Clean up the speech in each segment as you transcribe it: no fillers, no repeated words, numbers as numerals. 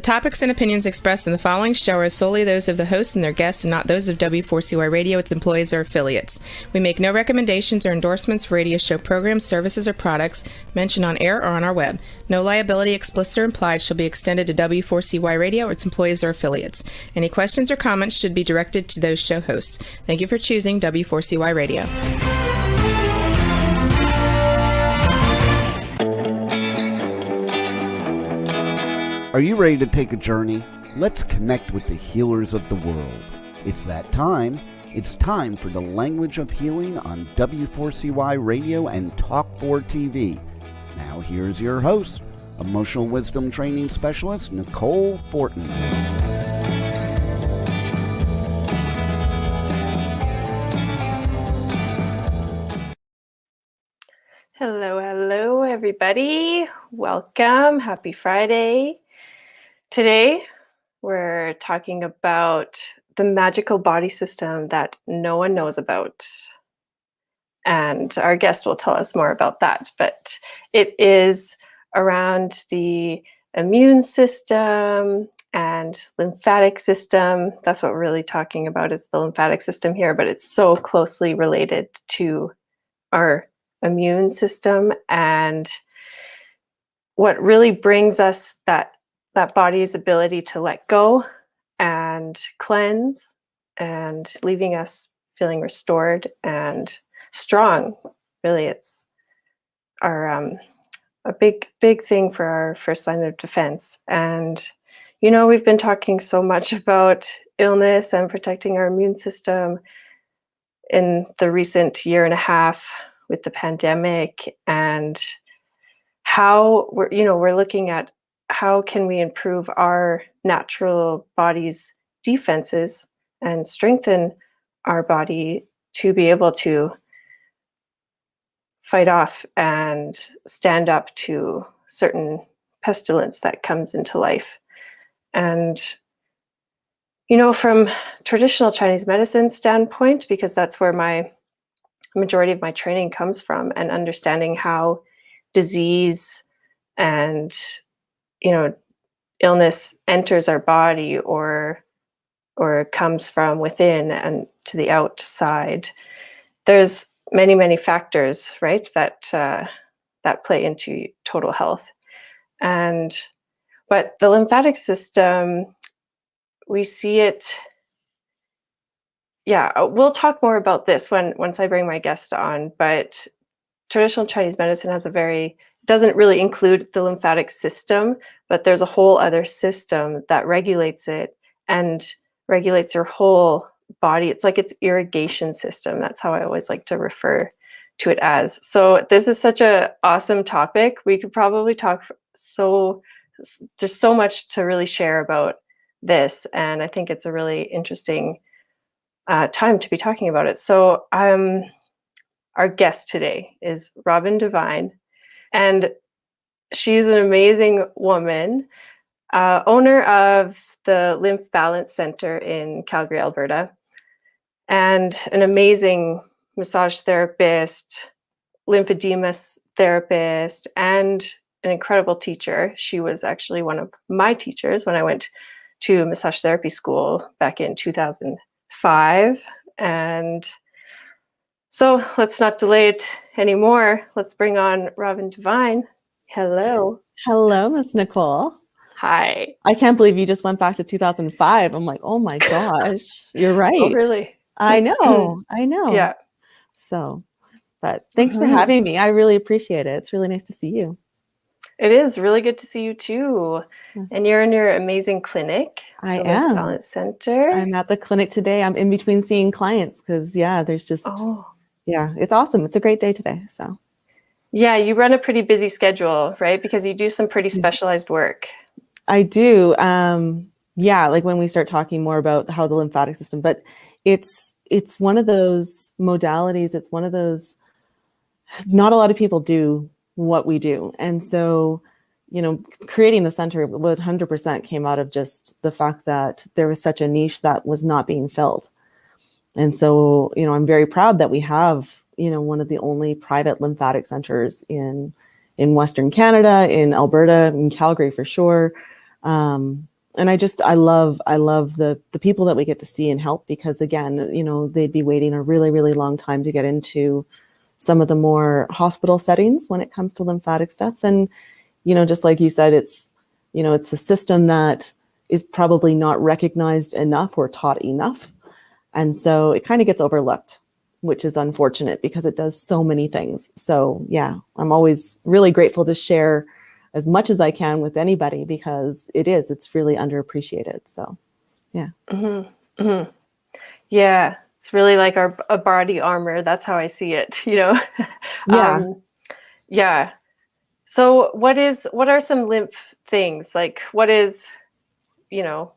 topics and opinions expressed in the following show are solely those of the hosts and their guests and not those of W4CY Radio, its employees, or affiliates. We make no recommendations or endorsements for radio show programs, services, or products mentioned on air or on our web. No liability, explicit or implied, shall be extended to W4CY Radio or its employees or affiliates. Any questions or comments should be directed to those show hosts. Thank you for choosing W4CY Radio. Are you ready to take a journey? Let's connect with the healers of the world. It's that time. It's time for the Language of Healing on W4CY Radio and Talk4 TV. Now here's your host, Emotional Wisdom Training Specialist Nicole Fortin. Hello, everybody. Welcome. Happy Friday. Today, we're talking about the magical body system that no one knows about. And our guest will tell us more about that. But it is around the immune system and lymphatic system. That's what we're really talking about, is the lymphatic system here. But it's so closely related to our immune system and what really brings us that body's ability to let go and cleanse and leaving us feeling restored and strong. Really, it's our a big thing for our first line of defense. And we've been talking so much about illness and protecting our immune system in the recent year and a half with the pandemic, and how we're looking at how can we improve our natural body's defenses and strengthen our body to be able to fight off and stand up to certain pestilence that comes into life. And from traditional Chinese medicine standpoint, because that's where my majority of my training comes from, and understanding how disease and illness enters our body or comes from within and to the outside. There's many factors, right, that play into total health. But the lymphatic system, we see it. Yeah, we'll talk more about this once I bring my guest on, but traditional Chinese medicine doesn't really include the lymphatic system, but there's a whole other system that regulates it and regulates your whole body. It's like its irrigation system. That's how I always like to refer to it as. So this is such an awesome topic. We could probably talk there's so much to really share about this, and I think it's a really interesting time to be talking about it. So our guest today is Robin Devine, and she's an amazing woman, owner of the Lymph Balance Center in Calgary, Alberta, and an amazing massage therapist, lymphedema therapist, and an incredible teacher. She was actually one of my teachers when I went to massage therapy school back in 2005. And so let's not delay it anymore. Let's bring on Robin Devine. Hello. Hello, Miss Nicole. Hi. I can't believe you just went back to 2005. I'm like, oh my gosh, you're right. Oh, really? I know. Yeah. So, but thanks for having me. I really appreciate it. It's really nice to see you. It is really good to see you too. And you're in your amazing clinic. I the am. Lymph Balance Center. I'm at the clinic today. I'm in between seeing clients because there's just, it's awesome. It's a great day today. So. Yeah, you run a pretty busy schedule, right? Because you do some pretty specialized work. I do. Like when we start talking more about how the lymphatic system, but it's one of those modalities. It's one of those, not a lot of people do what we do. And so, creating the center 100% came out of just the fact that there was such a niche that was not being filled. And so, I'm very proud that we have, one of the only private lymphatic centers in Western Canada, in Alberta, in Calgary for sure. And I love the people that we get to see and help, because again, you know, they'd be waiting a really, really long time to get into some of the more hospital settings when it comes to lymphatic stuff. And, you know, just like you said, it's, you know, it's a system that is probably not recognized enough or taught enough. And so it kind of gets overlooked, which is unfortunate because it does so many things. So yeah, I'm always really grateful to share as much as I can with anybody, because it's really underappreciated. So yeah. Mm-hmm. Mm-hmm. Yeah. It's really like a body armor. That's how I see it, you know? Yeah. Yeah. So what are some lymph things? Like what is, you know,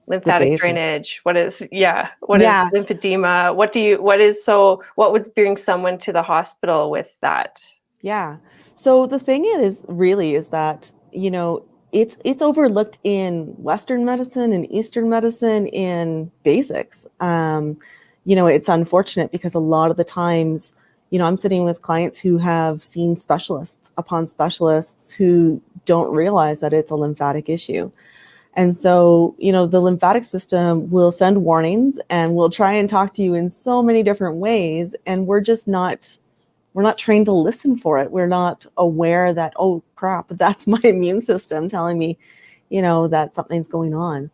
The lymphatic basics. drainage? What is Yeah. lymphedema? What would bring someone to the hospital with that? Yeah. So the thing is that, you know, it's overlooked in Western medicine and Eastern medicine in basics. You know, it's unfortunate because a lot of the times, you know, I'm sitting with clients who have seen specialists upon specialists who don't realize that it's a lymphatic issue. And so, you know, the lymphatic system will send warnings and will try and talk to you in so many different ways. And we're not trained to listen for it. We're not aware that, oh crap, that's my immune system telling me, you know, that something's going on.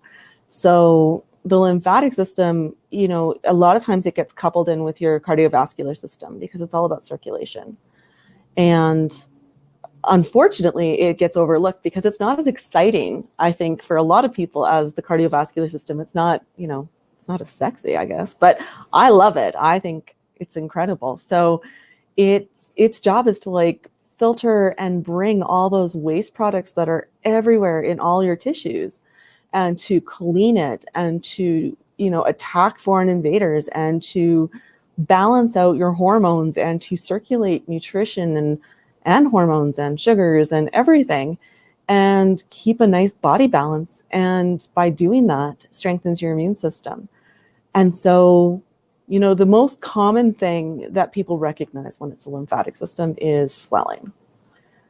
So the lymphatic system, you know, a lot of times it gets coupled in with your cardiovascular system because it's all about circulation. And unfortunately, it gets overlooked because it's not as exciting, I think, for a lot of people as the cardiovascular system. It's not, you know, it's not as sexy, I guess, but I love it. I think it's incredible. So its job is to like filter and bring all those waste products that are everywhere in all your tissues, and to clean it, and to, you know, attack foreign invaders, and to balance out your hormones, and to circulate nutrition and hormones and sugars and everything, and keep a nice body balance. And by doing that, strengthens your immune system. And so, you know, the most common thing that people recognize when it's the lymphatic system is swelling.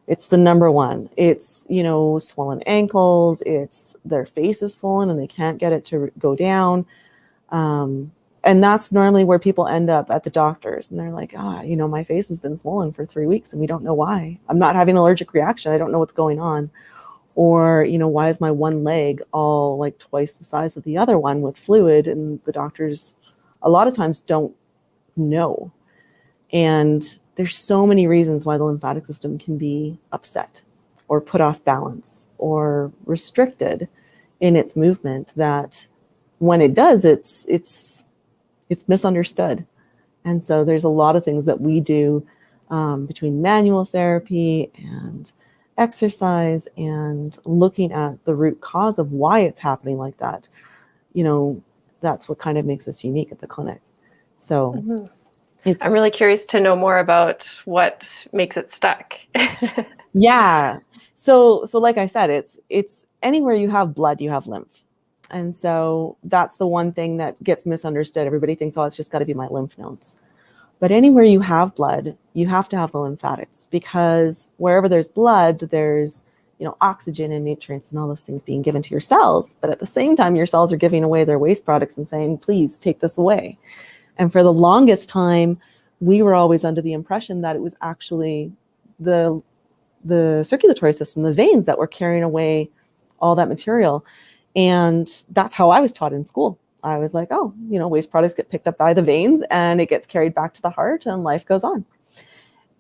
It's the number one. It's, you know, swollen ankles. It's their face is swollen and they can't get it to go down. And that's normally where people end up at the doctors. And they're like, you know, my face has been swollen for 3 weeks and we don't know why. I'm not having an allergic reaction. I don't know what's going on. Or, you know, why is my one leg all like twice the size of the other one with fluid? And the doctors a lot of times don't know. And there's so many reasons why the lymphatic system can be upset or put off balance or restricted in its movement, that when it does, it's misunderstood. And so there's a lot of things that we do between manual therapy and exercise and looking at the root cause of why it's happening like that. You know, that's what kind of makes us unique at the clinic. So I'm really curious to know more about what makes it stuck. Yeah. So like I said, it's anywhere you have blood, you have lymph. And so that's the one thing that gets misunderstood. Everybody thinks, oh, it's just got to be my lymph nodes. But anywhere you have blood, you have to have the lymphatics, because wherever there's blood, there's, you know, oxygen and nutrients and all those things being given to your cells. But at the same time, your cells are giving away their waste products and saying, please take this away. And for the longest time, we were always under the impression that it was actually the circulatory system, the veins, that were carrying away all that material. And that's how I was taught in school. I was like, oh, you know, waste products get picked up by the veins and it gets carried back to the heart and life goes on.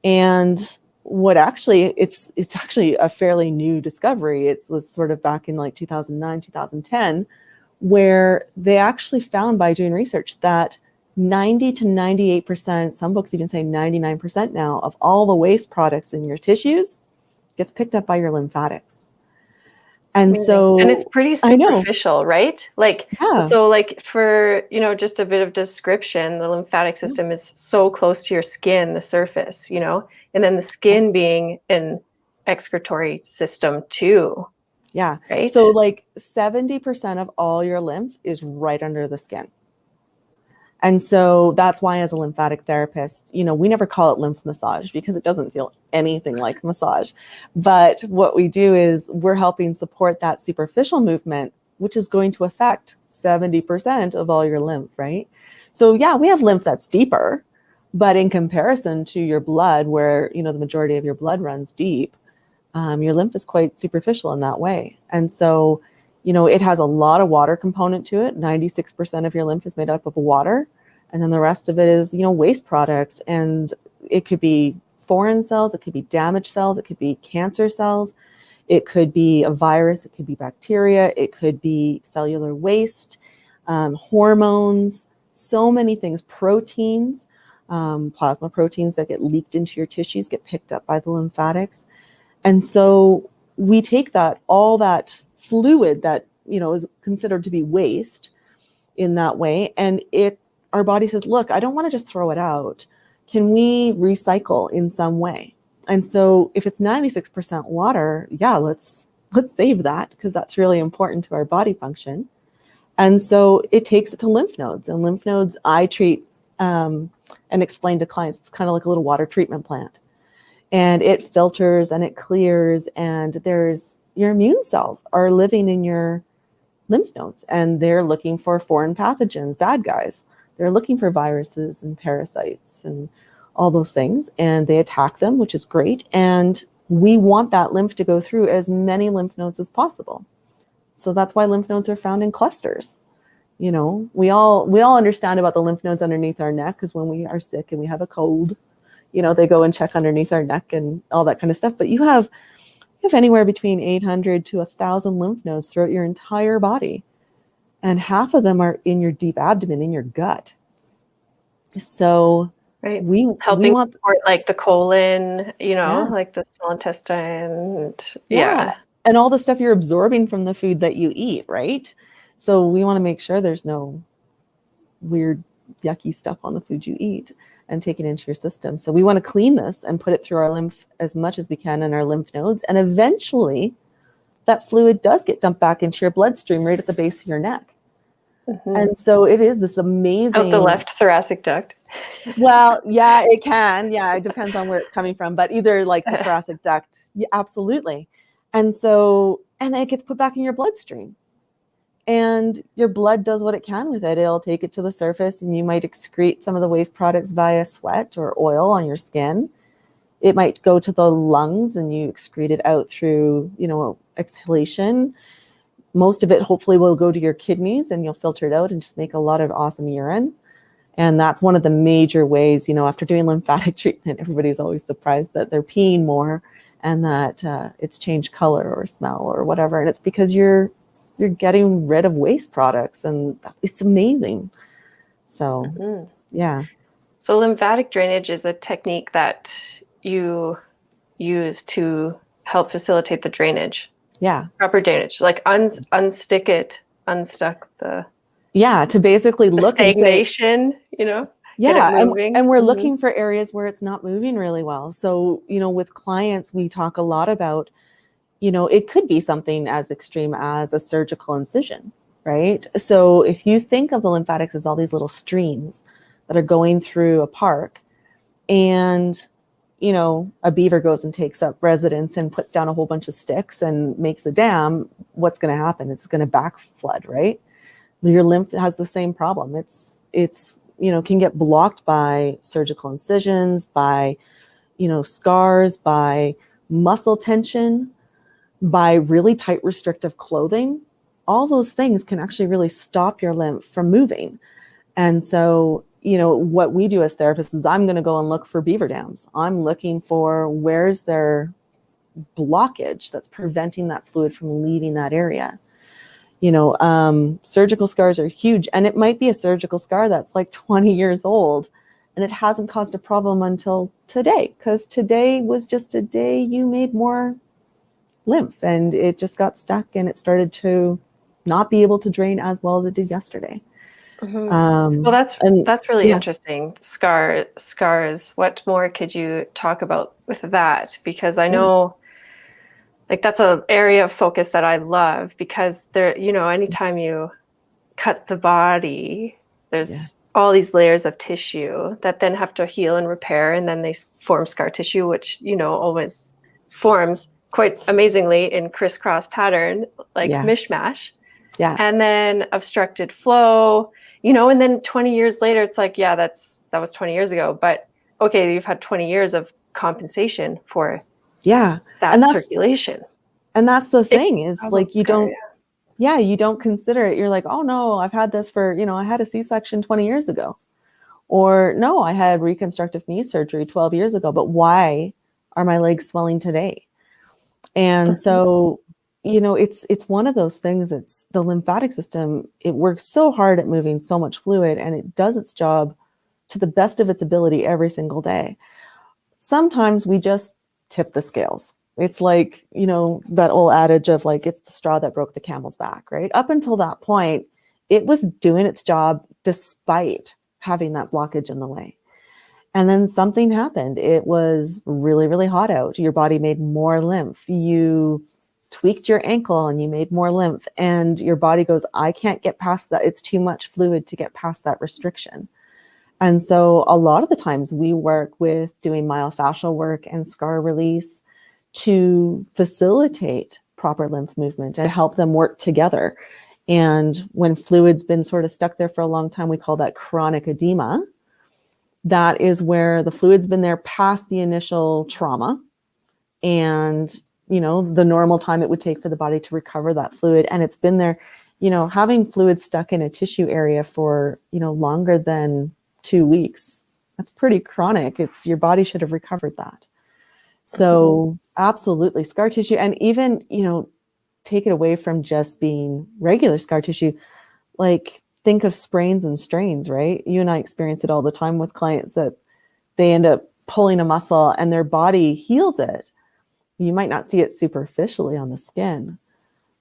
And what actually, it's actually a fairly new discovery. It was sort of back in like 2009, 2010, where they actually found by doing research that 90 to 98%, some books even say 99% now, of all the waste products in your tissues gets picked up by your lymphatics. And so, and it's pretty superficial, right? Like, yeah. So like for, you know, just a bit of description, the lymphatic system is so close to your skin, the surface, you know, and then the skin being an excretory system too. Yeah. Right. So like 70% of all your lymph is right under the skin. And so that's why, as a lymphatic therapist, you know, we never call it lymph massage because it doesn't feel anything like massage. But what we do is we're helping support that superficial movement which is going to affect 70% of all your lymph, right? So yeah, we have lymph that's deeper, but in comparison to your blood, where, you know, the majority of your blood runs deep, your lymph is quite superficial in that way. And so, you know, it has a lot of water component to it. 96% of your lymph is made up of water. And then the rest of it is, you know, waste products. And it could be foreign cells, it could be damaged cells, it could be cancer cells, it could be a virus, it could be bacteria, it could be cellular waste, hormones, so many things, proteins, plasma proteins that get leaked into your tissues, get picked up by the lymphatics. And so we take that, all that fluid that, you know, is considered to be waste in that way, and our body says, look, I don't want to just throw it out. Can we recycle in some way? And so if it's 96% water, yeah, let's save that, because that's really important to our body function. And so it takes it to lymph nodes, and lymph nodes I treat and explain to clients, it's kind of like a little water treatment plant, and it filters and it clears, and there's your immune cells are living in your lymph nodes, and they're looking for foreign pathogens, bad guys. They're looking for viruses and parasites and all those things, and they attack them, which is great. And we want that lymph to go through as many lymph nodes as possible. So that's why lymph nodes are found in clusters. You know, we all understand about the lymph nodes underneath our neck, because when we are sick and we have a cold, you know, they go and check underneath our neck and all that kind of stuff. But you have anywhere between 800 to 1,000 lymph nodes throughout your entire body. And half of them are in your deep abdomen, in your gut. So Right. we Helping want, support like the colon, you know, Yeah. like the small intestine. And, yeah. And all the stuff you're absorbing from the food that you eat, right? So we want to make sure there's no weird, yucky stuff on the food you eat and take it into your system. So we want to clean this and put it through our lymph as much as we can in our lymph nodes. And eventually that fluid does get dumped back into your bloodstream right at the base of your neck. Mm-hmm. And so it is this amazing... Out the left thoracic duct. Well, yeah, it can. Yeah, it depends on where it's coming from, but either like the thoracic duct, yeah, absolutely. And so, and then it gets put back in your bloodstream. And your blood does what it can with it. It'll take it to the surface, and you might excrete some of the waste products via sweat or oil on your skin. It might go to the lungs, and you excrete it out through, you know, exhalation. Most of it hopefully will go to your kidneys, and you'll filter it out and just make a lot of awesome urine. And that's one of the major ways, you know, after doing lymphatic treatment, everybody's always surprised that they're peeing more and that it's changed color or smell or whatever. And it's because you're getting rid of waste products, and it's amazing. So, yeah. So lymphatic drainage is a technique that you use to help facilitate the drainage. Yeah. Proper drainage, like unstuck the... Yeah, to basically look stagnation, and say, you know? yeah, and we're looking for areas where it's not moving really well. So, you know, with clients, we talk a lot about, you know, it could be something as extreme as a surgical incision, right? So if you think of the lymphatics as all these little streams that are going through a park, and, you know, a beaver goes and takes up residence and puts down a whole bunch of sticks and makes a dam, what's going to happen? It's going to back flood, right? Your lymph has the same problem. It's, you know, can get blocked by surgical incisions, by, you know, scars, by muscle tension, by really tight restrictive clothing. All those things can actually really stop your lymph from moving. And so, you know, what we do as therapists is I'm going to go and look for beaver dams. I'm looking for where's their blockage that's preventing that fluid from leaving that area. You know, surgical scars are huge, and it might be a surgical scar that's like 20 years old, and it hasn't caused a problem until today, because today was just a day you made more lymph, and it just got stuck, and it started to not be able to drain as well as it did yesterday. Well, that's really interesting. Scars. What more could you talk about with that? Because I know, like, that's an area of focus that I love, because there, you know, anytime you cut the body, there's all these layers of tissue that then have to heal and repair, and then they form scar tissue, which, you know, always forms quite amazingly in crisscross pattern, like mishmash. Yeah. And then obstructed flow, and then 20 years later, it's like, yeah, that was 20 years ago. But okay, you've had 20 years of compensation for Yeah. that circulation. And that's the thing is like, you don't consider it. You're like, oh no, I've had this for, I had a C-section 20 years ago. Or no, I had reconstructive knee surgery 12 years ago, but why are my legs swelling today? And so, it's one of those things. It's the lymphatic system. It works so hard at moving so much fluid, and it does its job to the best of its ability every single day. Sometimes we just tip the scales. It's like, that old adage of like, it's the straw that broke the camel's back, right? Up until that point, it was doing its job despite having that blockage in the way. And then something happened. It was really, really hot out. Your body made more lymph. You tweaked your ankle and you made more lymph. And your body goes, I can't get past that. It's too much fluid to get past that restriction. And so a lot of the times we work with doing myofascial work and scar release to facilitate proper lymph movement and help them work together. And when fluid's been sort of stuck there for a long time, we call that chronic edema. That is where the fluid's been there past the initial trauma and, the normal time it would take for the body to recover that fluid. And it's been there, having fluid stuck in a tissue area for, longer than 2 weeks. That's pretty chronic. It's your body should have recovered that. So absolutely scar tissue. And even, take it away from just being regular scar tissue, like think of sprains and strains, right? You and I experience it all the time with clients that they end up pulling a muscle and their body heals it. You might not see it superficially on the skin,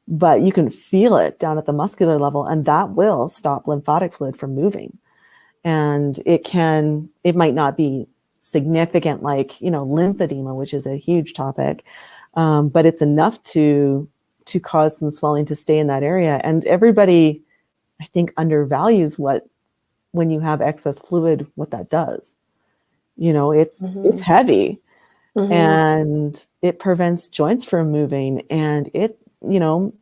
but you can feel it down at the muscular level, and that will stop lymphatic fluid from moving. And it might not be significant like, lymphedema, which is a huge topic, but it's enough to cause some swelling to stay in that area. And everybody, I think, undervalues when you have excess fluid, what that does. It's heavy and it prevents joints from moving, and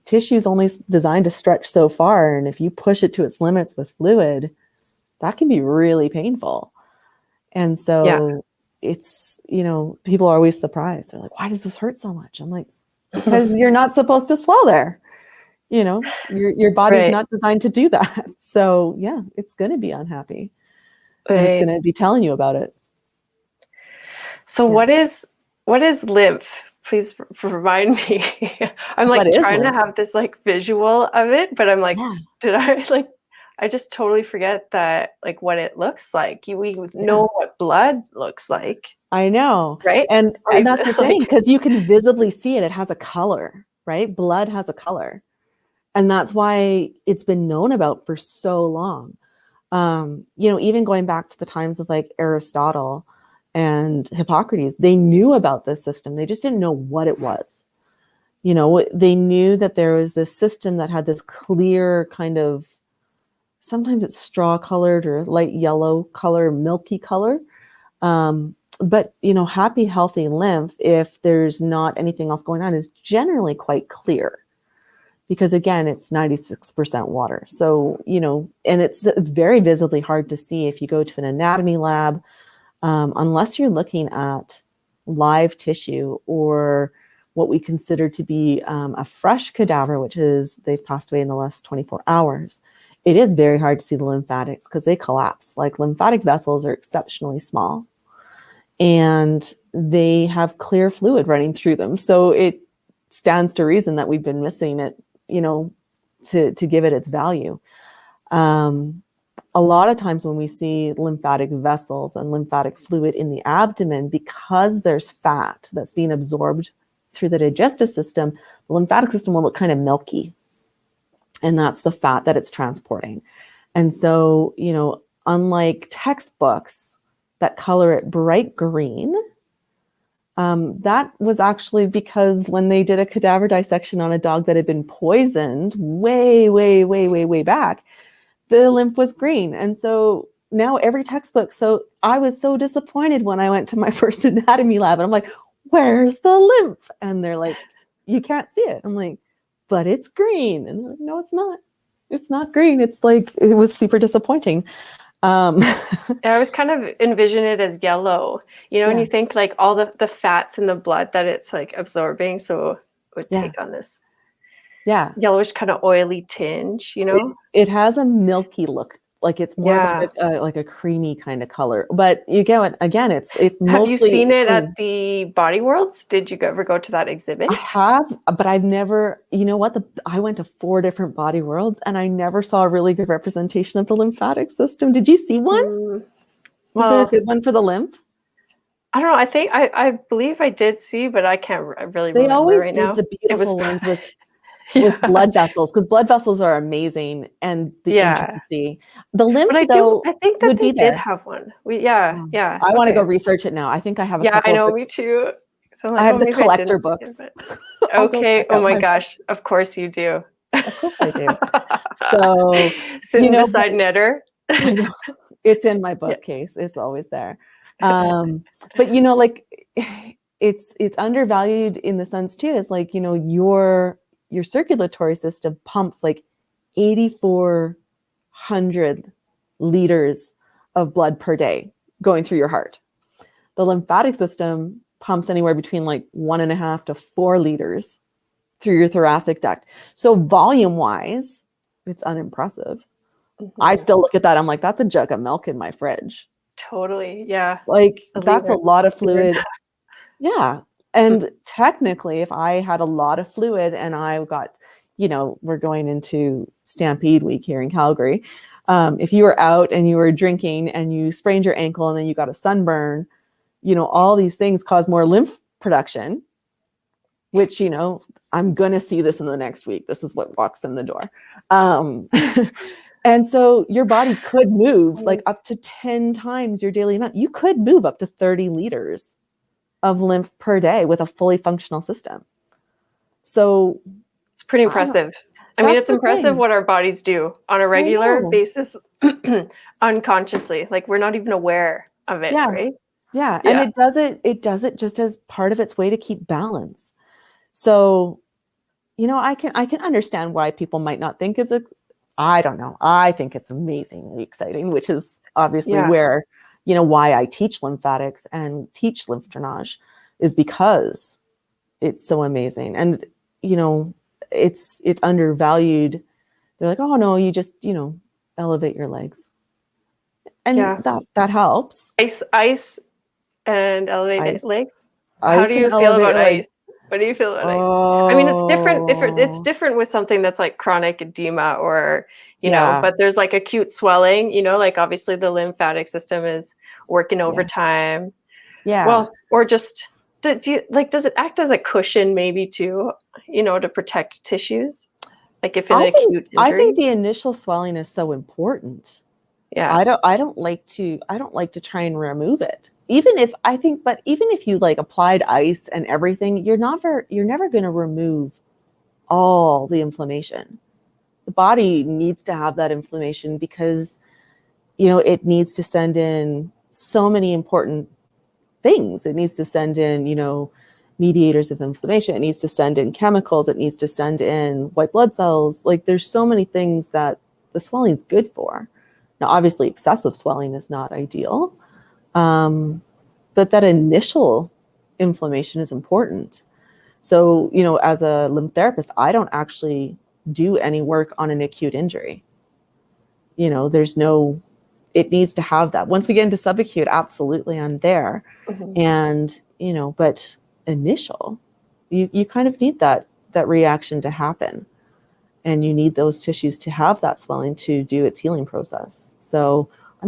tissue is only designed to stretch so far. And if you push it to its limits with fluid, that can be really painful. And so it's, people are always surprised. They're like, why does this hurt so much? I'm like, because you're not supposed to swell there. Your body's not designed to do that. So yeah, it's going to be unhappy. And it's going to be telling you about it. So what is lymph? Please remind me. I'm like trying to have this like visual of it, but I'm like, did I like, I just totally forget that, like what it looks like. We know what blood looks like. I know. Right. And that's the thing, because you can visibly see it. It has a color, right? Blood has a color. And that's why it's been known about for so long. Even going back to the times of like Aristotle and Hippocrates, they knew about this system. They just didn't know what it was. They knew that there was this system that had this clear kind of, sometimes it's straw colored or light yellow color, milky color. But, happy, healthy lymph, if there's not anything else going on, is generally quite clear. Because again, it's 96% water. So, and it's very visibly hard to see if you go to an anatomy lab, unless you're looking at live tissue or what we consider to be a fresh cadaver, which is they've passed away in the last 24 hours. It is very hard to see the lymphatics because they collapse. Like lymphatic vessels are exceptionally small and they have clear fluid running through them. So it stands to reason that we've been missing it, to give it its value. A lot of times when we see lymphatic vessels and lymphatic fluid in the abdomen, because there's fat that's being absorbed through the digestive system, the lymphatic system will look kind of milky. And that's the fat that it's transporting. And so, unlike textbooks that color it bright green, that was actually because when they did a cadaver dissection on a dog that had been poisoned way back, the lymph was green. And so now every textbook, so I was so disappointed when I went to my first anatomy lab and I'm like, where's the lymph? And they're like, you can't see it. I'm like, but it's green. And they're like, no, it's not. It's not green. It's like, it was super disappointing. I was kind of envision it as yellow, and you think like all the fats in the blood that it's like absorbing, so it would take on this yellowish kind of oily tinge, It has a milky look, like it's more of like a creamy kind of color. But you get it again. It's mostly. Have you seen it at the Body Worlds? Did you ever go to that exhibit? I have, but I've never. You know what? I went to 4 different Body Worlds, and I never saw a really good representation of the lymphatic system. Did you see one? Was there a good one for the lymph? I don't know. I think I believe I did see, but I can't really remember. They always right did now. the beautiful ones with blood vessels, because blood vessels are amazing, and the intricacy. The lymph, but I think that they did there. have one. I want to go research it now. I think I have a couple. I know, me too. So I have the collector books. Okay. Oh my gosh. Of course you do. Of course I do. So sitting beside Netter. It's in my bookcase. It's always there. But like it's undervalued in the sense too, is like, your circulatory system pumps like 8,400 liters of blood per day going through your heart. The lymphatic system pumps anywhere between like 1.5 to 4 liters through your thoracic duct. So volume wise, it's unimpressive. I still look at that. I'm like, that's a jug of milk in my fridge. Totally. Yeah. Like that's a lot of fluid. Yeah. And technically, if I had a lot of fluid and I got, we're going into Stampede week here in Calgary. If you were out and you were drinking and you sprained your ankle and then you got a sunburn, all these things cause more lymph production, which, I'm going to see this in the next week. This is what walks in the door. And so your body could move like up to 10 times your daily amount. You could move up to 30 liters of lymph per day with a fully functional system. So it's pretty impressive. I mean, it's impressive what our bodies do on a regular basis, unconsciously. Like we're not even aware of it, right? Yeah. And it does it just as part of its way to keep balance. So, I can understand why people might not think I don't know. I think it's amazingly exciting, which is obviously where, why I teach lymphatics and teach lymph drainage, is because it's so amazing. And, it's undervalued. They're like, oh no, you just, elevate your legs. And that helps. Ice and elevate legs. How do you feel about ice? What do you feel about ice? I mean, it's different. It's different with something that's like chronic edema or, but there's like acute swelling, like obviously the lymphatic system is working overtime. Yeah. Well, or just, does it act as a cushion maybe too, to protect tissues? Like if an acute injury? I think the initial swelling is so important. Yeah. I don't like to try and remove it. Even if you like applied ice and everything, you're never going to remove all the inflammation. The body needs to have that inflammation because, it needs to send in so many important things. It needs to send in, mediators of inflammation. It needs to send in chemicals. It needs to send in white blood cells. Like there's so many things that the swelling is good for. Now, obviously excessive swelling is not ideal. But that initial inflammation is important. So, as a lymph therapist, I don't actually do any work on an acute injury. It needs to have that. Once we get into subacute, absolutely, I'm there. Mm-hmm. And, but initial, you kind of need that reaction to happen. And you need those tissues to have that swelling to do its healing process. So I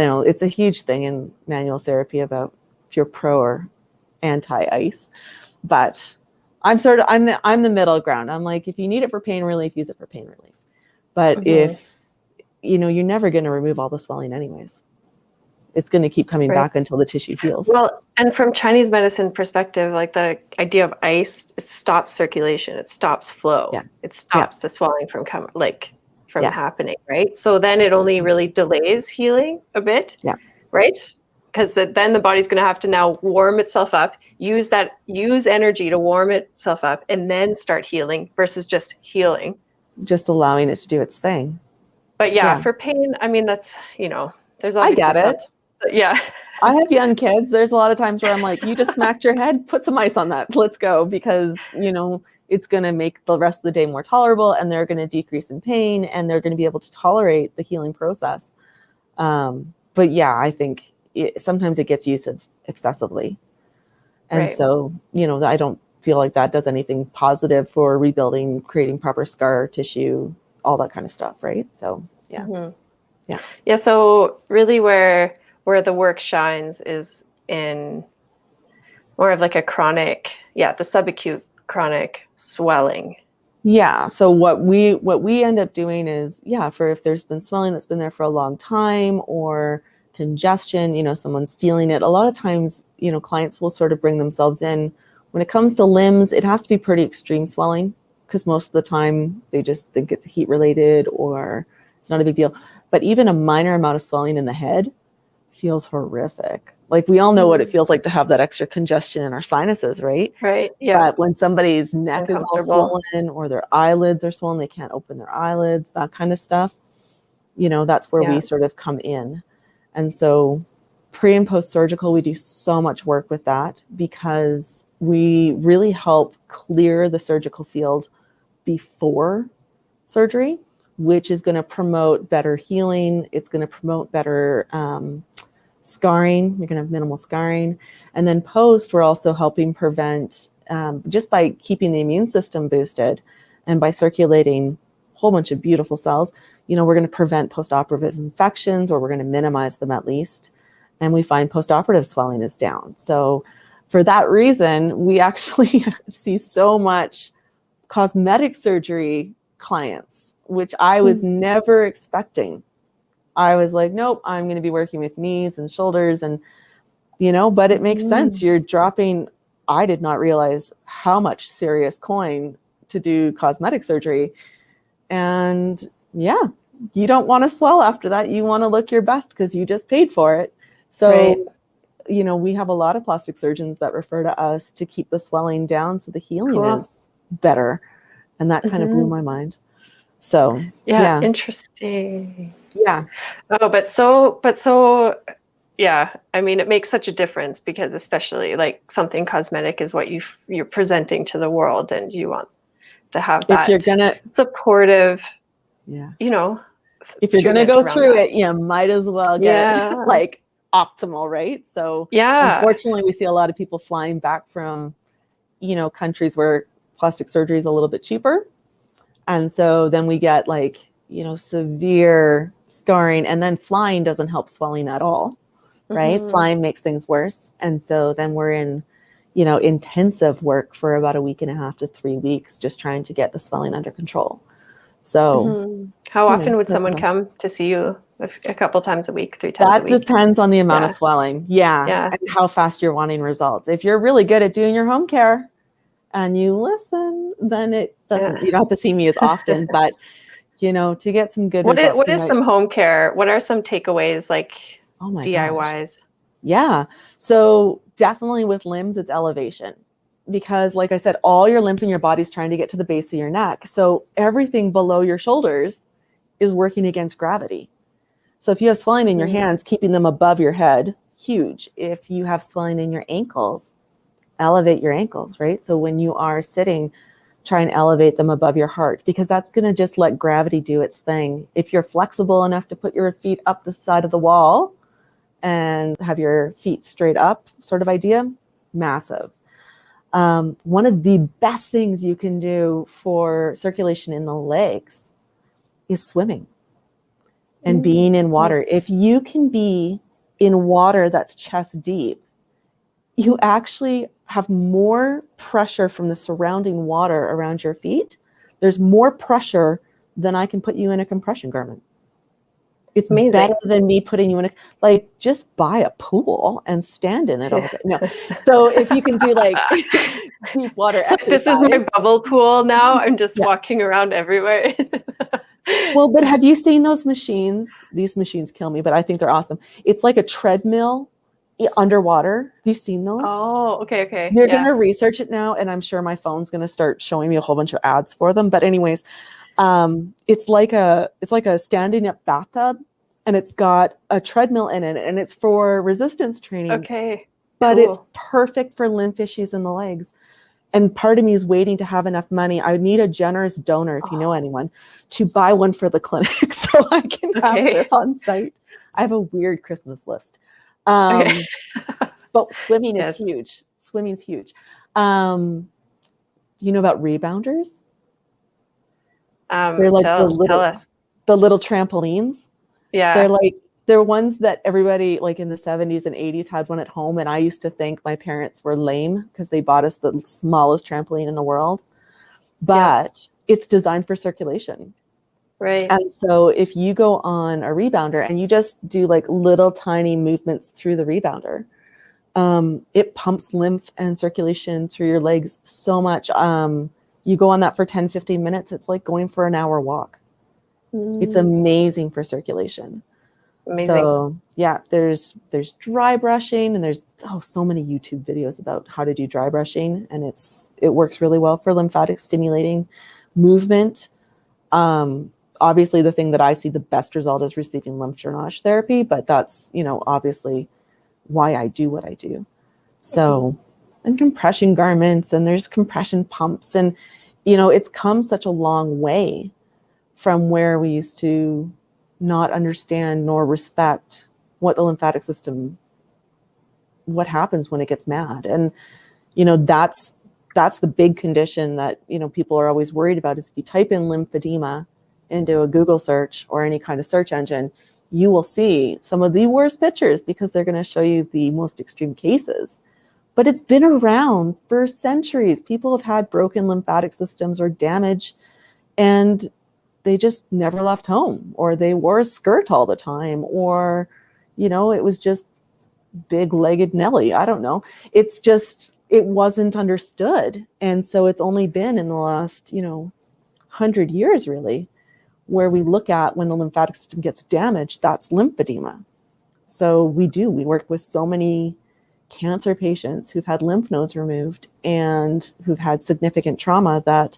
don't know, it's a huge thing in manual therapy about if you're pro or anti-ice, but I'm the middle ground. I'm like, if you need it for pain relief, use it for pain relief. But if, you're never going to remove all the swelling anyways. It's going to keep coming back until the tissue heals. Well, and from Chinese medicine perspective, like the idea of ice, it stops circulation. It stops flow. Yeah. It stops the swelling from happening, right? So then it only really delays healing a bit, right? Because then the body's going to have to now warm itself up, use energy to warm itself up, and then start healing versus just healing just allowing it to do its thing. But yeah, for pain, I mean, that's, there's I obviously get it. Yeah. I have young kids. There's a lot of times where I'm like, you just smacked your head, put some ice on that. Let's go. Because, it's going to make the rest of the day more tolerable, and they're going to decrease in pain, and they're going to be able to tolerate the healing process. But yeah, I think sometimes it gets used excessively. And so, I don't feel like that does anything positive for rebuilding, creating proper scar tissue, all that kind of stuff. Right. So, yeah. Mm-hmm. Yeah. Yeah. So really where the work shines is in more of like a chronic, the subacute chronic swelling. Yeah. So what we end up doing is, for if there's been swelling that's been there for a long time, or congestion, someone's feeling it. A lot of times, clients will sort of bring themselves in. When it comes to limbs, it has to be pretty extreme swelling, because most of the time they just think it's heat related or it's not a big deal. But even a minor amount of swelling in the head feels horrific. Like, we all know what it feels like to have that extra congestion in our sinuses, right? Right. Yeah. But when somebody's neck is all swollen, or their eyelids are swollen, they can't open their eyelids, that kind of stuff, that's where we sort of come in. And so pre and post surgical, we do so much work with that, because we really help clear the surgical field before surgery, which is going to promote better healing. It's going to promote better scarring. You're going to have minimal scarring. And then post, we're also helping prevent, just by keeping the immune system boosted and by circulating a whole bunch of beautiful cells, we're going to prevent postoperative infections, or we're going to minimize them at least. And we find postoperative swelling is down. So for that reason, we actually see so much cosmetic surgery clients, which I was never expecting. I was like, nope, I'm going to be working with knees and shoulders, and, but it makes sense. You're dropping, I did not realize how much serious coin to do cosmetic surgery. And you don't want to swell after that. You want to look your best because you just paid for it. So, we have a lot of plastic surgeons that refer to us to keep the swelling down so the healing is better. And that kind of blew my mind. So, yeah. Interesting. Yeah. Oh, but so, yeah. I mean, it makes such a difference, because especially like something cosmetic is what you're presenting to the world, and you want to have that if you're gonna, supportive, if you're going to go through it, you might as well get it like optimal, right? So unfortunately, we see a lot of people flying back from, countries where plastic surgery is a little bit cheaper. And so then we get like, severe scarring, and then flying doesn't help swelling at all, right? Flying makes things worse. And so then we're in, intensive work for about 1.5 to 3 weeks, just trying to get the swelling under control. So how often would someone come to see you? A couple times a week, 3 times a week? That depends on the amount of swelling. And how fast you're wanting results. If you're really good at doing your home care and you listen, then it doesn't, you don't have to see me as often, but to get some good results. What is some home care? What are some takeaways, like DIYs? Yeah. So definitely with limbs, it's elevation, because like I said, all your lymph in your body is trying to get to the base of your neck. So everything below your shoulders is working against gravity. So if you have swelling in your hands, keeping them above your head, huge. If you have swelling in your ankles, elevate your ankles, right? So when you are sitting, try and elevate them above your heart, because that's going to just let gravity do its thing. If you're flexible enough to put your feet up the side of the wall and have your feet straight up sort of idea, massive. One of the best things you can do for circulation in the legs is swimming and being in water. If you can be in water that's chest deep, you actually have more pressure from the surrounding water around your feet. There's more pressure than I can put you in a compression garment. It's amazing. Better than me putting you in just buy a pool and stand in it all day. No. So if you can do like deep water exercise. This is my bubble pool now. I'm just walking around everywhere. Well, but have you seen those machines? These machines kill me, but I think they're awesome. It's like a treadmill underwater. Have you seen those? Oh, okay. You're going to research it now, and I'm sure my phone's going to start showing me a whole bunch of ads for them. But anyways, it's like a standing up bathtub, and it's got a treadmill in it, and it's for resistance training. Okay. But cool. it's perfect for lymph issues in the legs. And part of me is waiting to have enough money. I need a generous donor, if you know anyone, to buy one for the clinic so I can have this on site. I have a weird Christmas list. But swimming is huge. Swimming's huge. Do you know about rebounders? They're like tell us. The little trampolines. Yeah. They're ones that everybody like in the 70s and 80s had one at home. And I used to think my parents were lame because they bought us the smallest trampoline in the world. But it's designed for circulation. Right. And so if you go on a rebounder and you just do like little tiny movements through the rebounder, it pumps lymph and circulation through your legs so much. You go on that for 10, 15 minutes. It's like going for an hour walk. It's amazing for circulation. Amazing. So yeah, there's dry brushing, and there's so many YouTube videos about how to do dry brushing, and it works really well for lymphatic stimulating movement. Obviously the thing that I see the best result is receiving lymph drainage therapy, but that's, obviously why I do what I do. So, and compression garments, and there's compression pumps, and, it's come such a long way from where we used to not understand nor respect what the lymphatic system, what happens when it gets mad. And, that's the big condition that, people are always worried about is if you type in lymphedema into a Google search or any kind of search engine, you will see some of the worst pictures because they're going to show you the most extreme cases. But it's been around for centuries. People have had broken lymphatic systems or damage, and they just never left home, or they wore a skirt all the time, or, it was just big-legged Nelly. I don't know. It's just, it wasn't understood. And so it's only been in the last, 100 years, really, where we look at when the lymphatic system gets damaged, that's lymphedema. So we work with so many cancer patients who've had lymph nodes removed and who've had significant trauma that,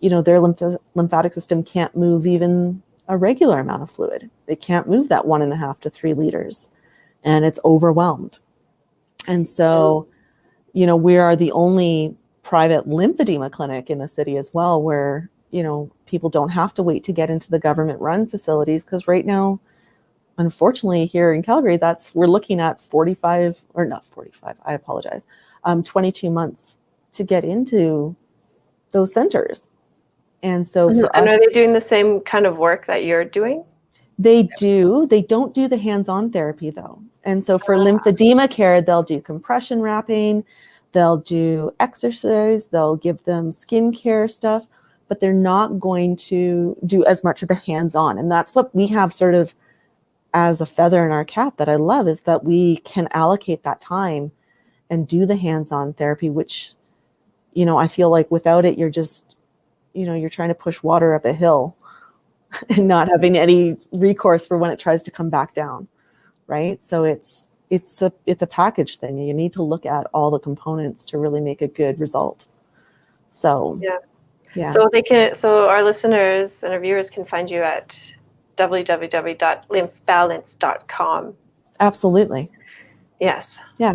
their lymphatic system can't move even a regular amount of fluid. They can't move that 1.5 to 3 liters, and it's overwhelmed. And so, we are the only private lymphedema clinic in the city as well, where, people don't have to wait to get into the government-run facilities, because right now, unfortunately, here in Calgary, we're looking at 22 months to get into those centers. And so for us, and are they doing the same kind of work that you're doing? They do. They don't do the hands-on therapy, though. And so for lymphedema care, they'll do compression wrapping, they'll do exercise, they'll give them skincare stuff, but they're not going to do as much of the hands-on. And that's what we have sort of as a feather in our cap that I love, is that we can allocate that time and do the hands-on therapy, which, I feel like without it, you're just, you're trying to push water up a hill and not having any recourse for when it tries to come back down, right? So it's a package thing. You need to look at all the components to really make a good result. So yeah. So our listeners and our viewers can find you at www.lymphbalance.com. Absolutely. Yes. Yeah.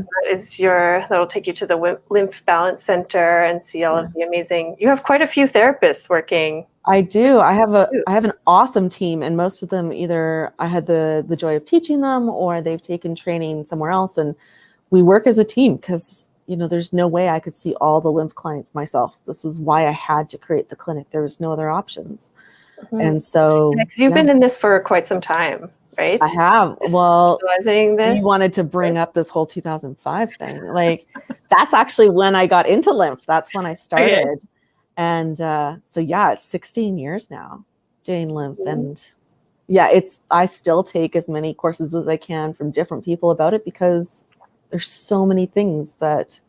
That'll take you to the Lymph Balance Center and see all of the amazing. You have quite a few therapists working. I do. I have an awesome team, and most of them either I had the joy of teaching them, or they've taken training somewhere else, and we work as a team because there's no way I could see all the lymph clients myself. This is why I had to create the clinic. There was no other options. Mm-hmm. And so you've been in this for quite some time, right? I have. Well, this. You wanted to bring up this whole 2005 thing. Like, that's actually when I got into lymph. That's when I started. Okay. And it's 16 years now doing lymph. Mm-hmm. And I still take as many courses as I can from different people about it, because there's so many things that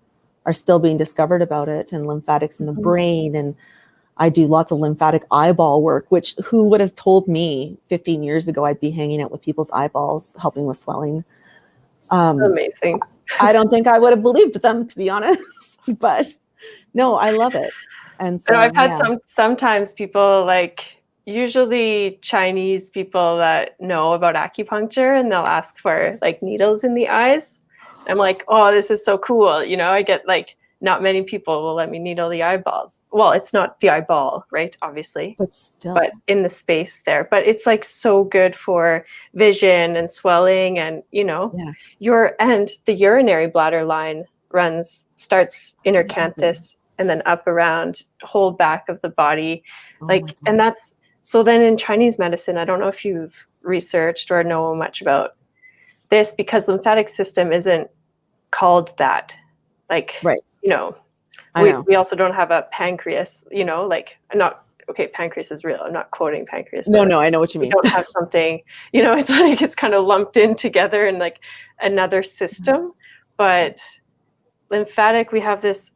are still being discovered about it, and lymphatics in the brain. And I do lots of lymphatic eyeball work, which who would have told me 15 years ago I'd be hanging out with people's eyeballs, helping with swelling. Amazing. I don't think I would have believed them, to be honest, but no, I love it. And so I've had sometimes people, like usually Chinese people that know about acupuncture, and they'll ask for like needles in the eyes. I'm like, oh, this is so cool. You know, I get like, not many people will let me needle the eyeballs. Well, it's not the eyeball, right? Obviously, but still, but in the space there. But it's like so good for vision and swelling, and you know, the urinary bladder line starts inner canthus and then up around whole back of the body. And that's so then in Chinese medicine, I don't know if you've researched or know much about this, because lymphatic system isn't called that. Like, you know, we also don't have a pancreas, you know, like pancreas is real. I'm not quoting pancreas. No, I know what you mean. We don't have something, you know, it's like it's kind of lumped in together in like another system. But lymphatic, we have this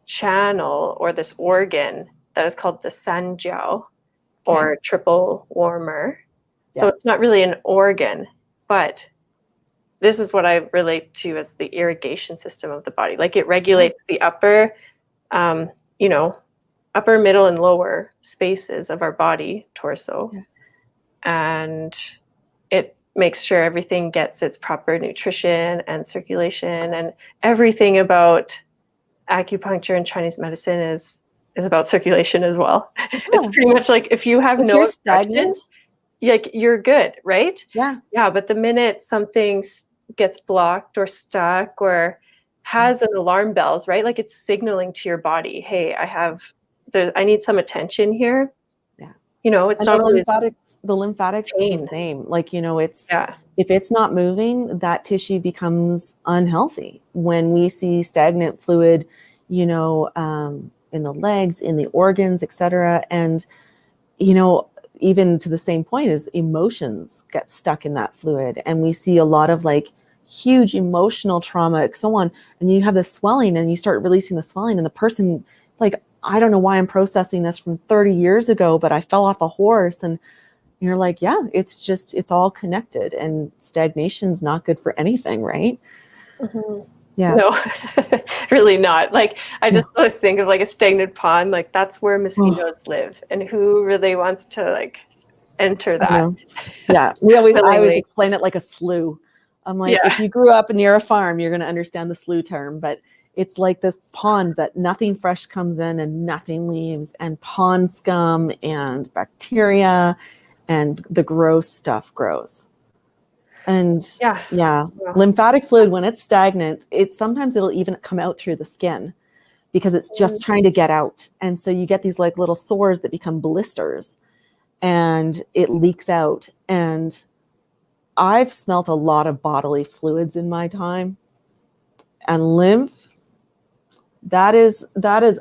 channel or this organ that is called the sanjiao or triple warmer. So it's not really an organ, but this is what I relate to as the irrigation system of the body. Like it regulates the upper, you know, upper, middle, and lower spaces of our body, torso. And it makes sure everything gets its proper nutrition and circulation, and everything about acupuncture and Chinese medicine is about circulation as well. It's pretty much like if you have no stagnant, like you're good, right? Yeah. But the minute something gets blocked or stuck or has an alarm bells, right? Like it's signaling to your body, hey, I need some attention here. You know, it's not always the lymphatics is the same. Like, you know, it's if it's not moving, that tissue becomes unhealthy. When we see stagnant fluid, you know, in the legs, in the organs, etc. And, you know, even to the same point is emotions get stuck in that fluid. And we see a lot of like huge emotional trauma and so on. And you have this swelling and you start releasing the swelling and the person, it's like, I don't know why I'm processing this from 30 years ago, but I fell off a horse. And you're like, yeah, it's all connected, and stagnation's not good for anything, right? Yeah. No, really not. Like I just always think of like a stagnant pond, like that's where mosquitoes live, and who really wants to like enter that? Yeah. I always explain it like a slough. I'm like, if you grew up near a farm, you're going to understand the slough term, but it's like this pond that nothing fresh comes in and nothing leaves, and pond scum and bacteria and the gross stuff grows. And lymphatic fluid, when it's stagnant, sometimes it'll even come out through the skin because it's just trying to get out. And so you get these like little sores that become blisters and it leaks out. And I've smelt a lot of bodily fluids in my time, and lymph, that is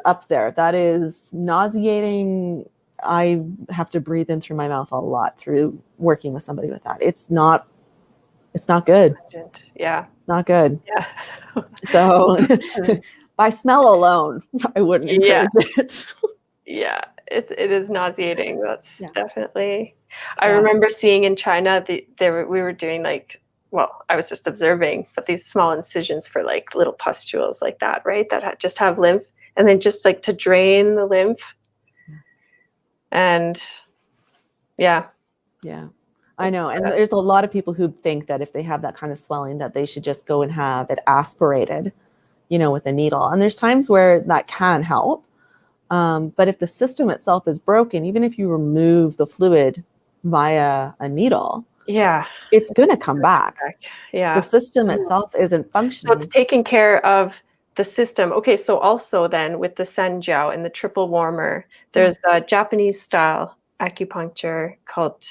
up there. That is nauseating. I have to breathe in through my mouth a lot through working with somebody with that. It's not good. Yeah. It's not good. Yeah. So by smell alone, I wouldn't encourage it. Yeah. It is nauseating. That's definitely, I remember seeing in China, we were doing like, well, I was just observing, but these small incisions for like little pustules like that, right? That just have lymph, and then just like to drain the lymph. And yeah. I know. And there's a lot of people who think that if they have that kind of swelling, that they should just go and have it aspirated, you know, with a needle. And there's times where that can help. But if the system itself is broken, even if you remove the fluid via a needle, it's going to come back. The system itself isn't functioning. So it's taking care of the system. Okay, so also then with the sanjiao and the triple warmer, there's a Japanese style acupuncture called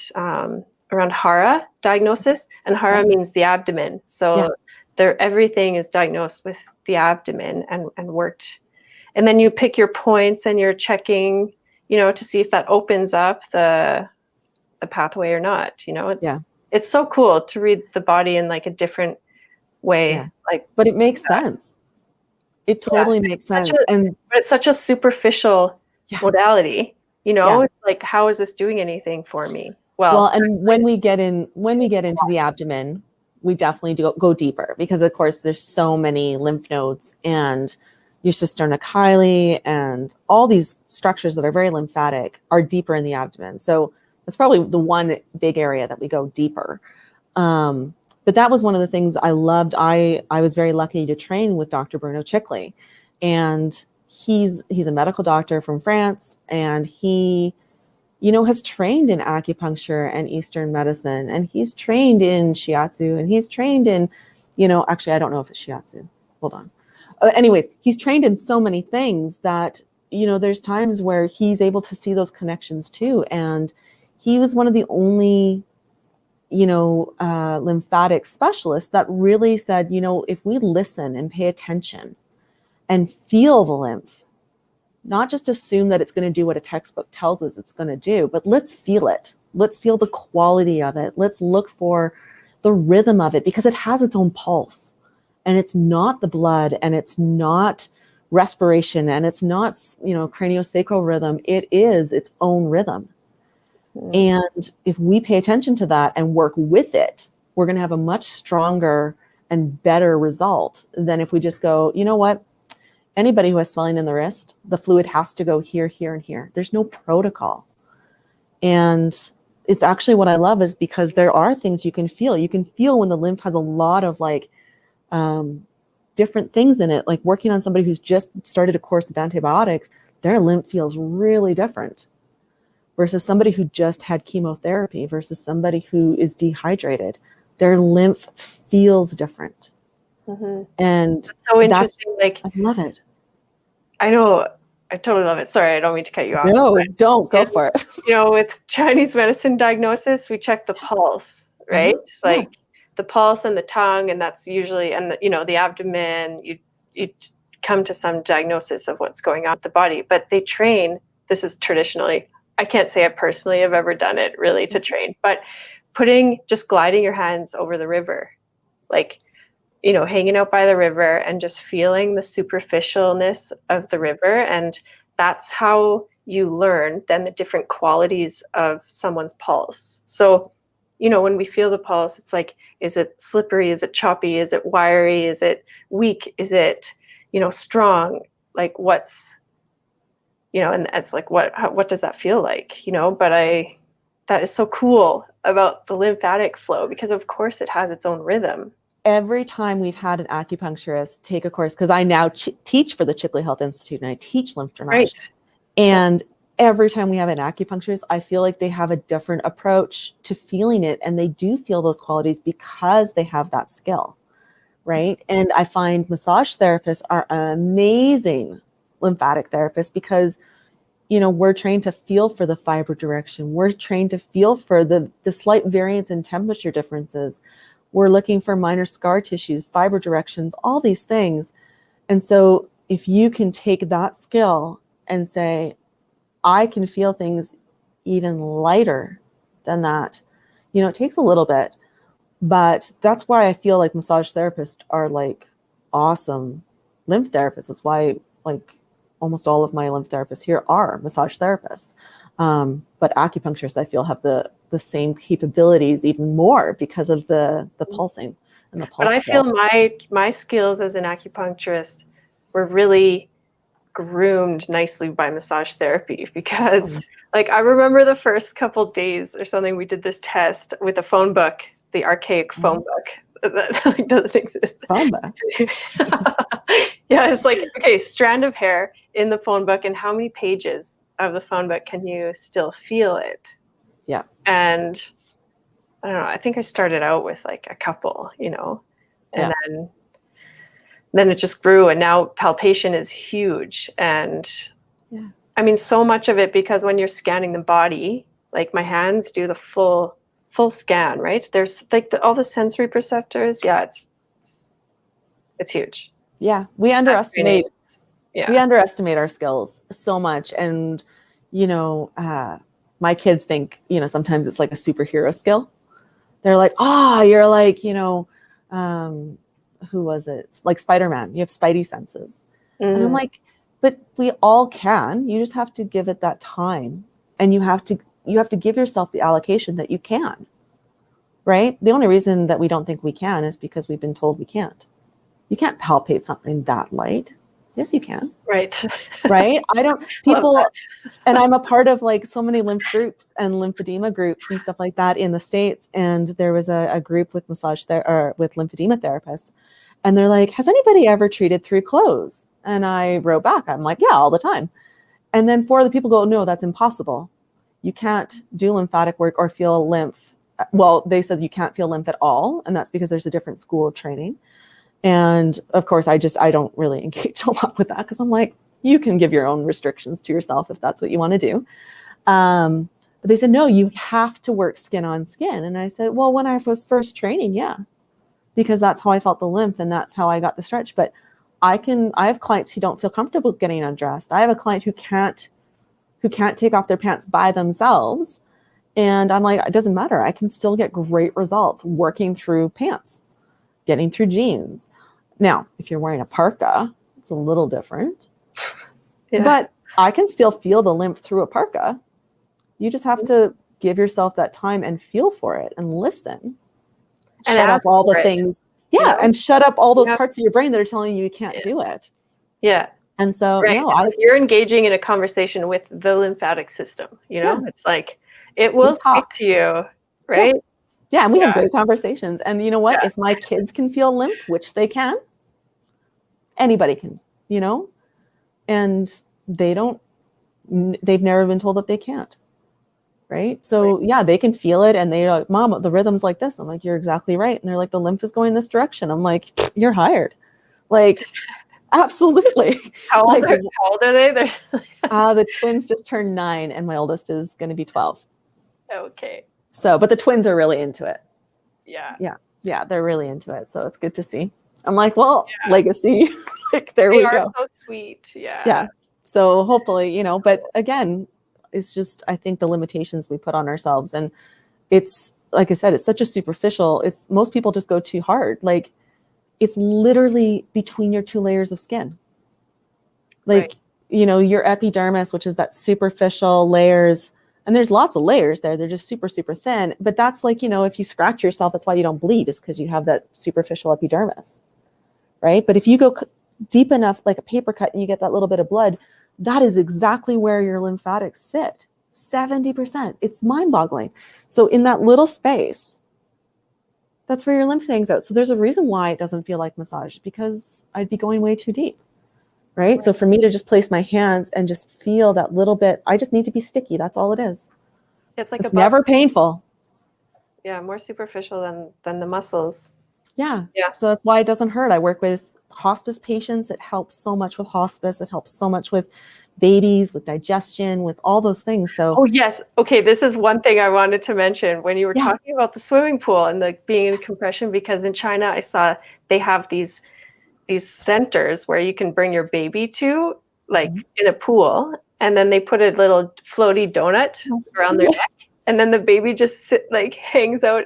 around Hara diagnosis, and Hara means the abdomen. So everything is diagnosed with the abdomen and worked. And then you pick your points and you're checking, you know, to see if that opens up the pathway or not. You know, it's so cool to read the body in like a different way. But it makes sense. It totally makes sense. But it's such a superficial modality. You know, it's like, how is this doing anything for me? Well, and when we get into the abdomen, we definitely do go deeper, because of course there's so many lymph nodes and your cisterna chyli and all these structures that are very lymphatic are deeper in the abdomen. So that's probably the one big area that we go deeper. But that was one of the things I loved. I was very lucky to train with Dr. Bruno Chickley, and he's a medical doctor from France, and he, you know, has trained in acupuncture and Eastern medicine, and he's trained in shiatsu, and he's trained in, you know, actually, I don't know if it's shiatsu. Hold on. Anyways, he's trained in so many things that, you know, there's times where he's able to see those connections too. And he was one of the only, you know, lymphatic specialists that really said, you know, if we listen and pay attention and feel the lymph, not just assume that it's going to do what a textbook tells us it's going to do, but let's feel it. Let's feel the quality of it. Let's look for the rhythm of it, because it has its own pulse, and it's not the blood, and it's not respiration, and it's not, you know, craniosacral rhythm. It is its own rhythm. And if we pay attention to that and work with it, we're going to have a much stronger and better result than if we just go, you know what? Anybody who has swelling in the wrist, the fluid has to go here, here, and here. There's no protocol. And it's actually what I love is because there are things you can feel. You can feel when the lymph has a lot of like different things in it. Like working on somebody who's just started a course of antibiotics, their lymph feels really different versus somebody who just had chemotherapy versus somebody who is dehydrated. Their lymph feels different. Mm-hmm. And it's so interesting. Like, I love it. I know, I totally love it. Sorry, I don't mean to cut you off. No, don't go for it. You know, with Chinese medicine diagnosis, we check the pulse, right? Mm-hmm. Like the pulse and the tongue, and that's usually, and the, you know, the abdomen, you come to some diagnosis of what's going on with the body. But they train, this is traditionally, I can't say I personally have ever done it really to train, but just gliding your hands over the river, like, you know, hanging out by the river and just feeling the superficialness of the river. And that's how you learn then the different qualities of someone's pulse. So, you know, when we feel the pulse, it's like, is it slippery? Is it choppy? Is it wiry? Is it weak? Is it, you know, strong? Like what's, you know, and it's like, what does that feel like? You know, but that is so cool about the lymphatic flow, because of course it has its own rhythm. Every time we've had an acupuncturist take a course, because I now teach for the Chickley Health Institute and I teach lymph drainage. Right. And every time we have an acupuncturist, I feel like they have a different approach to feeling it. And they do feel those qualities because they have that skill, right? And I find massage therapists are amazing lymphatic therapists because, you know, we're trained to feel for the fiber direction. We're trained to feel for the slight variance in temperature differences. We're looking for minor scar tissues, fiber directions, all these things. And so if you can take that skill and say, I can feel things even lighter than that, you know, it takes a little bit, but that's why I feel like massage therapists are like awesome lymph therapists. That's why like almost all of my lymph therapists here are massage therapists. But acupuncturists, I feel, have the same capabilities even more because of the pulsing and the pulse. But I feel my skills as an acupuncturist were really groomed nicely by massage therapy, because like I remember the first couple days or something, we did this test with a phone book, the archaic phone book that like, doesn't exist. Phone book. Yeah, it's like, okay, strand of hair in the phone book, and how many pages of the phone book can you still feel it? Yeah. And I don't know, I think I started out with like a couple, you know, and then it just grew, and now palpation is huge. And I mean, so much of it, because when you're scanning the body, like my hands do the full scan, right? There's like all the sensory perceptors. Yeah, it's huge. Yeah, we underestimate our skills so much. And, you know, my kids think, you know, sometimes it's like a superhero skill. They're like, oh, you're like, you know, who was it? It's like Spider-Man. You have spidey senses. And I'm like, but we all can. You just have to give it that time. And you have to give yourself the allocation that you can. right? The only reason that we don't think we can is because we've been told we can't. You can't palpate something that light. Yes, you can. Right. Right? I don't, Love people, that. and I'm a part of like so many lymph groups and lymphedema groups and stuff like that in the States. And there was a group with with lymphedema therapists. And they're like, has anybody ever treated through clothes? And I wrote back, I'm like, yeah, all the time. And then 4 of the people go, no, that's impossible. You can't do lymphatic work or feel lymph. Well, they said you can't feel lymph at all. And that's because there's a different school of training. And of course, I don't really engage a lot with that because I'm like, you can give your own restrictions to yourself if that's what you want to do. But they said, no, you have to work skin on skin. And I said, well, when I was first training, yeah, because that's how I felt the lymph and that's how I got the stretch. But I have clients who don't feel comfortable getting undressed. I have a client who can't take off their pants by themselves. And I'm like, it doesn't matter. I can still get great results working through pants, getting through jeans. Now, if you're wearing a parka, it's a little different. Yeah. But I can still feel the lymph through a parka. You just have to give yourself that time and feel for it and listen. And shut up all the things. Yeah. You know? And shut up all those parts of your brain that are telling you can't do it. Yeah. And so, no, you're engaging in a conversation with the lymphatic system. You know, it's like, it will speak to you, right? Yeah, and we have great conversations. And you know what? If my kids can feel lymph, which they can, anybody can, you know? And they've never been told that they can't, right? So they can feel it and they're like, Mom, the rhythm's like this. I'm like, you're exactly right. And they're like, the lymph is going this direction. I'm like, you're hired. Like, absolutely. How old are they? The twins just turned 9 and my oldest is going to be 12. Okay. So, but the twins are really into it. Yeah, they're really into it. So it's good to see. I'm like, well, legacy. Like, there we go. They are so sweet. Yeah. So hopefully, you know, but again, it's just, I think the limitations we put on ourselves, and it's, like I said, it's such a superficial, most people just go too hard. Like, it's literally between your 2 layers of skin. Like, you know, your epidermis, which is that superficial layers. And there's lots of layers there. They're just super, super thin. But that's like, you know, if you scratch yourself, that's why you don't bleed, is because you have that superficial epidermis, right? But if you go deep enough, like a paper cut, and you get that little bit of blood, that is exactly where your lymphatics sit. 70%. It's mind-boggling. So in that little space, that's where your lymph hangs out. So there's a reason why it doesn't feel like massage, because I'd be going way too deep. Right? So for me to just place my hands and just feel that little bit, I just need to be sticky. That's all it is. It's never painful. Yeah, more superficial than the muscles. Yeah. So that's why it doesn't hurt. I work with hospice patients. It helps so much with hospice. It helps so much with babies, with digestion, with all those things. So oh yes. Okay, this is one thing I wanted to mention when you were talking about the swimming pool and the being in compression, because in China I saw they have these centers where you can bring your baby to, like in a pool, and then they put a little floaty donut around their neck, and then the baby just hangs out.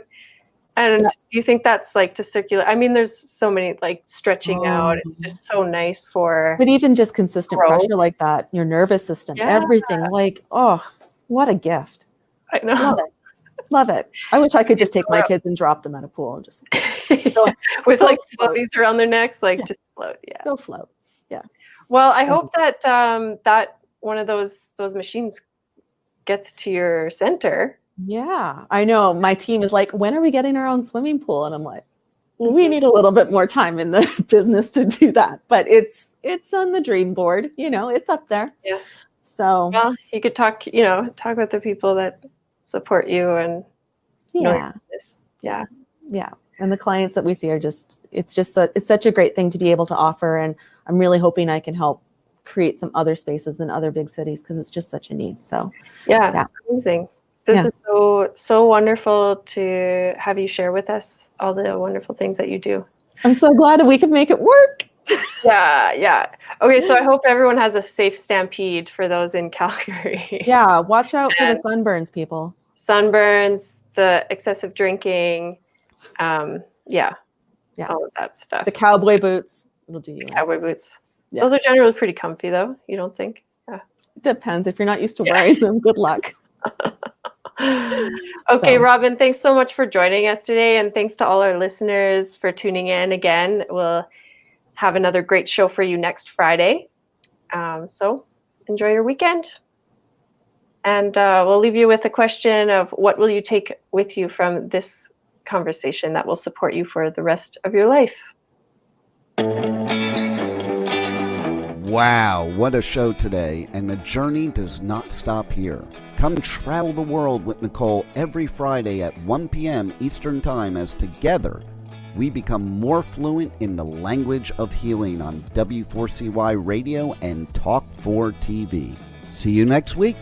And do you think that's like to circulate? I mean, there's so many like stretching out. It's just so nice for. But even just consistent pressure like that, your nervous system, everything. Like, oh, what a gift! I know. Love it. I wish I could just take my kids and drop them at a pool and just with like floaties around their necks, like just float. Yeah, go float. Yeah. Well, I hope that that one of those machines gets to your center. Yeah, I know. My team is like, when are we getting our own swimming pool? And I'm like, well, we need a little bit more time in the business to do that. But it's on the dream board. You know, it's up there. Yes. So well, you could talk with the people that support you and yeah. And the clients that we see are it's such a great thing to be able to offer. And I'm really hoping I can help create some other spaces in other big cities, because it's just such a need. So yeah. Amazing. This is so wonderful to have you share with us all the wonderful things that you do. I'm so glad that we could make it work. Yeah. Okay, so I hope everyone has a safe stampede for those in Calgary. Yeah, watch out for the sunburns, people. Sunburns, the excessive drinking, all of that stuff. The cowboy boots, it'll do you. Cowboy boots. Yeah. Those are generally pretty comfy, though. You don't think? Yeah. It depends. If you're not used to wearing them, good luck. Okay, So. Robin, thanks so much for joining us today. And thanks to all our listeners for tuning in again. We'll have another great show for you next Friday. So enjoy your weekend. And we'll leave you with a question of what will you take with you from this conversation that will support you for the rest of your life? Wow, what a show today, and the journey does not stop here. Come travel the world with Nicole every Friday at 1 p.m. Eastern Time as together we become more fluent in the language of healing on W4CY Radio and Talk 4 TV. See you next week.